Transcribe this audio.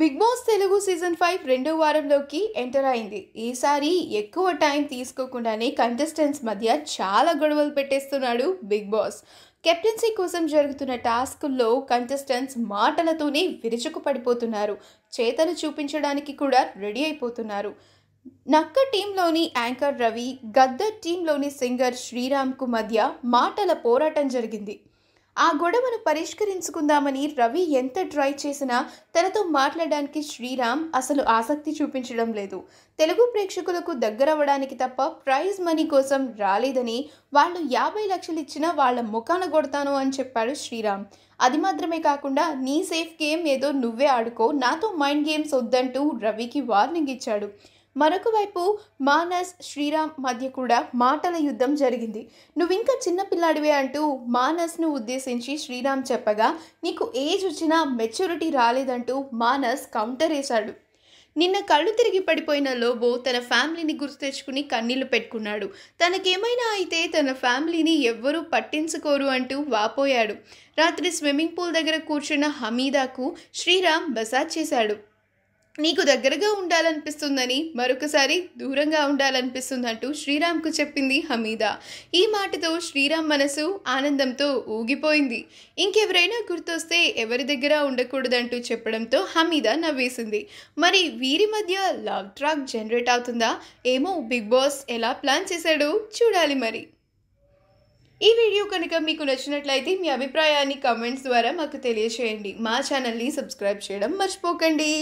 Big boss Telugu season 5 రెండో వారంలోకి enter అయింది. ఈసారి ఎక్కువ టైం తీసుకోకుండానే కంటెస్టెంట్స్ మధ్య చాలా గొడవలు పెట్టేస్తున్నాడు బిగ్ బాస్. కెప్టెన్సీ కోసం జరుగుతున్న టాస్కుల్లో కంటెస్టెంట్స్ మాటలతోనే విరుచుకు పడిపోతున్నారు. చేతలు చూపించడానికి కూడా రెడీ అయిపోతున్నారు. నక్క టీంలోని యాంకర్ రవి, గద్దర్ టీంలోని సింగర్ శ్రీరామ్కు మధ్య మాటల పోరాటం జరిగింది. ఆ గొడవను పరిష్కరించుకుందామని రవి ఎంత ట్రై చేసినా తనతో మాట్లాడడానికి శ్రీరామ్ అసలు ఆసక్తి చూపించడం లేదు. తెలుగు ప్రేక్షకులకు దగ్గరవ్వడానికి తప్ప ప్రైజ్ మనీ కోసం రాలేదని, వాళ్ళు 50 లక్షలు ఇచ్చినా వాళ్ళ ముఖాన కొడతాను అని చెప్పాడు శ్రీరామ్. అది మాత్రమే కాకుండా నీ సేఫ్ గేమ్ ఏదో నువ్వే ఆడుకో, నాతో మైండ్ గేమ్స్ వద్దంటూ రవికి వార్నింగ్ ఇచ్చాడు. మరొక వైపు మానస్, శ్రీరామ్ మధ్య కూడా మాటల యుద్ధం జరిగింది. నువ్వింకా చిన్నపిల్లాడివే అంటూ మానస్ను ఉద్దేశించి శ్రీరామ్ చెప్పగా, నీకు ఏజ్ వచ్చినా మెచ్యూరిటీ రాలేదంటూ మానస్ కౌంటర్ వేశాడు. నిన్న కళ్ళు తిరిగి పడిపోయిన లోబో తన ఫ్యామిలీని గుర్తు తెచ్చుకుని కన్నీళ్లు పెట్టుకున్నాడు. తనకేమైనా అయితే తన ఫ్యామిలీని ఎవ్వరూ పట్టించుకోరు అంటూ వాపోయాడు. రాత్రి స్విమ్మింగ్ పూల్ దగ్గర కూర్చున్న హమీదాకు శ్రీరామ్ మసాజ్ చేశాడు. నీకు దగ్గరగా ఉండాలనిపిస్తుందని, మరొకసారి దూరంగా ఉండాలనిపిస్తుందంటూ శ్రీరామ్కు చెప్పింది హమీదా. ఈ మాటతో శ్రీరామ్ మనసు ఆనందంతో ఊగిపోయింది. ఇంకెవరైనా గుర్తొస్తే ఎవరి దగ్గర ఉండకూడదంటూ చెప్పడంతో హమీదా నవ్వేసింది. మరి వీరి మధ్య లవ్ ట్రాక్ జనరేట్ అవుతుందా ఏమో, బిగ్ బాస్ ఎలా ప్లాన్ చేశాడో చూడాలి. మరి ఈ వీడియో కనుక మీకు నచ్చినట్లయితే మీ అభిప్రాయాన్ని కామెంట్స్ ద్వారా మాకు తెలియజేయండి. మా ఛానల్ని సబ్స్క్రైబ్ చేయడం మర్చిపోకండి.